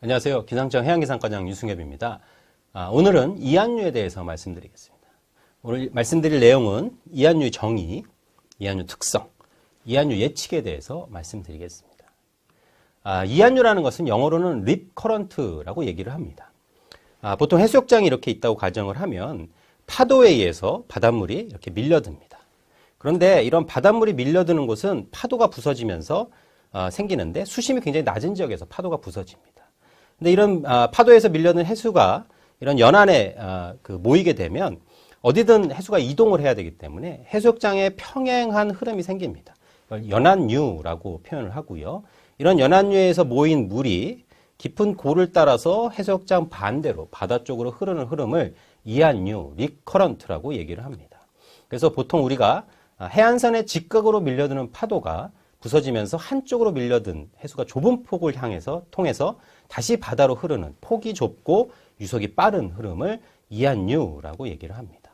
안녕하세요. 기상청 해양기상과장 유승엽입니다. 오늘은 이한류에 대해서 말씀드리겠습니다. 오늘 말씀드릴 내용은 이한류 정의, 이한류 특성, 이한류 예측에 대해서 말씀드리겠습니다. 이한류라는 것은 영어로는 립 커런트라고 얘기를 합니다. 보통 해수욕장이 이렇게 있다고 가정을 하면 파도에 의해서 바닷물이 이렇게 밀려듭니다. 그런데 이런 바닷물이 밀려드는 곳은 파도가 부서지면서 생기는데 수심이 굉장히 낮은 지역에서 파도가 부서집니다. 근데 이런 파도에서 밀려든 해수가 이런 연안에 모이게 되면 어디든 해수가 이동을 해야 되기 때문에 해수욕장에 평행한 흐름이 생깁니다. 연안류라고 표현을 하고요. 이런 연안류에서 모인 물이 깊은 고를 따라서 해수욕장 반대로 바다 쪽으로 흐르는 흐름을 이한류, 리커런트라고 얘기를 합니다. 그래서 보통 우리가 해안선에 직각으로 밀려드는 파도가 부서지면서 한쪽으로 밀려든 해수가 좁은 폭을 통해서 다시 바다로 흐르는 폭이 좁고 유속이 빠른 흐름을 이한류라고 얘기를 합니다.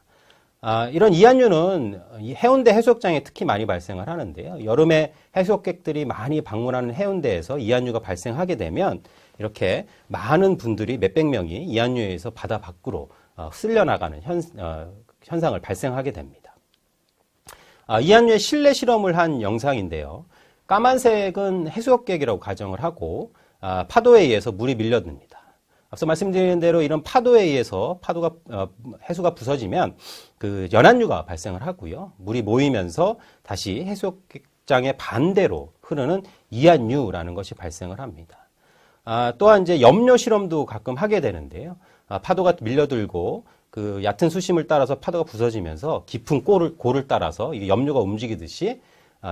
이런 이한류는 해운대 해수욕장에 특히 많이 발생을 하는데요. 여름에 해수욕객들이 많이 방문하는 해운대에서 이한류가 발생하게 되면 이렇게 많은 분들이 몇백 명이 이한류에 의해서 바다 밖으로 쓸려나가는 현상을 발생하게 됩니다. 이한류의 실내 실험을 한 영상인데요. 까만색은 해수욕객이라고 가정을 하고 파도에 의해서 물이 밀려듭니다. 앞서 말씀드린 대로 이런 파도에 의해서 해수가 부서지면 연안류가 발생을 하고요. 물이 모이면서 다시 해수욕장의 반대로 흐르는 이한류라는 것이 발생을 합니다. 또한 이제 염료 실험도 가끔 하게 되는데요. 파도가 밀려들고 얕은 수심을 따라서 파도가 부서지면서 깊은 고를 따라서 염료가 움직이듯이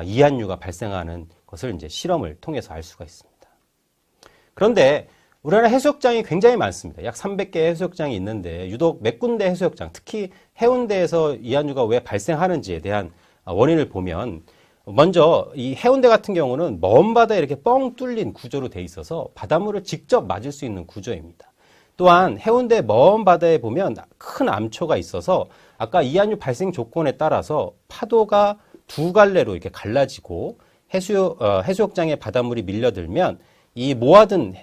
이한류가 발생하는 것을 이제 실험을 통해서 알 수가 있습니다. 그런데 우리나라 해수욕장이 굉장히 많습니다. 약 300개 해수욕장이 있는데 유독 몇 군데 해수욕장, 특히 해운대에서 이한류가 왜 발생하는지에 대한 원인을 보면 먼저 이 해운대 같은 경우는 먼 바다에 이렇게 뻥 뚫린 구조로 돼 있어서 바닷물을 직접 맞을 수 있는 구조입니다. 또한 해운대 먼 바다에 보면 큰 암초가 있어서 아까 이한류 발생 조건에 따라서 파도가 두 갈래로 이렇게 갈라지고 해수욕장에 바닷물이 밀려들면 이 모아둔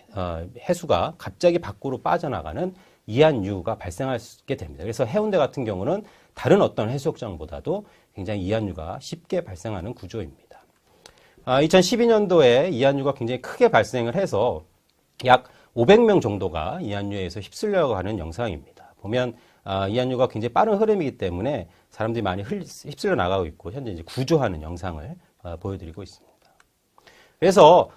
해수가 갑자기 밖으로 빠져나가는 이한류가 발생하게 됩니다. 그래서 해운대 같은 경우는 다른 어떤 해수욕장보다도 굉장히 이한류가 쉽게 발생하는 구조입니다. 2012년도에 이한류가 굉장히 크게 발생을 해서 약 500명 정도가 이한류에 의해서 휩쓸려가는 영상입니다. 보면 이한류가 굉장히 빠른 흐름이기 때문에 사람들이 많이 휩쓸려 나가고 있고 현재 이제 구조하는 영상을 보여드리고 있습니다. 그래서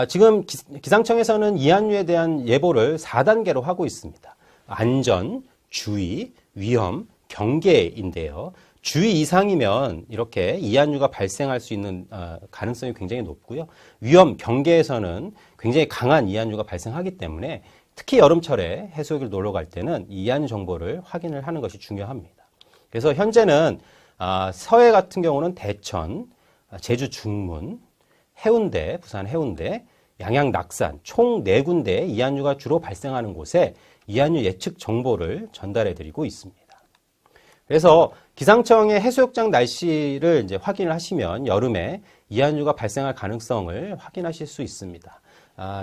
지금 기상청에서는 이한류에 대한 예보를 4단계로 하고 있습니다. 안전, 주의, 위험, 경계인데요. 주의 이상이면 이렇게 이한류가 발생할 수 있는 가능성이 굉장히 높고요. 위험, 경계에서는 굉장히 강한 이한류가 발생하기 때문에 특히 여름철에 해수욕을 놀러 갈 때는 이한류 정보를 확인을 하는 것이 중요합니다. 그래서 현재는 서해 같은 경우는 대천, 제주 중문, 해운대, 부산 해운대, 양양 낙산 총 4군데 이한류가 주로 발생하는 곳에 이한류 예측 정보를 전달해 드리고 있습니다. 그래서 기상청의 해수욕장 날씨를 이제 확인을 하시면 여름에 이한류가 발생할 가능성을 확인하실 수 있습니다.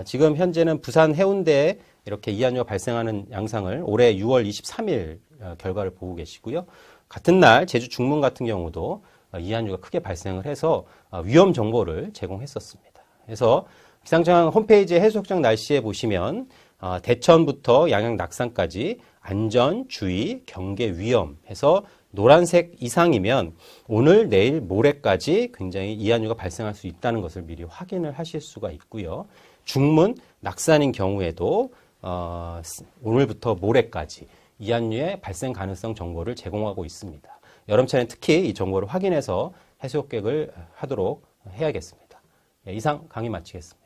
지금 현재는 부산 해운대에 이렇게 이한류가 발생하는 양상을 올해 6월 23일 결과를 보고 계시고요. 같은 날 제주 중문 같은 경우도 이한류가 크게 발생을 해서 위험 정보를 제공했었습니다. 그래서 기상청 홈페이지 해수욕장 날씨에 보시면 대천부터 양양 낙산까지 안전, 주의, 경계, 위험 해서 노란색 이상이면 오늘, 내일, 모레까지 굉장히 이한류가 발생할 수 있다는 것을 미리 확인을 하실 수가 있고요. 중문, 낙산인 경우에도 오늘부터 모레까지 이한류의 발생 가능성 정보를 제공하고 있습니다. 여름철엔 특히 이 정보를 확인해서 해수욕객을 하도록 해야겠습니다. 이상 강의 마치겠습니다.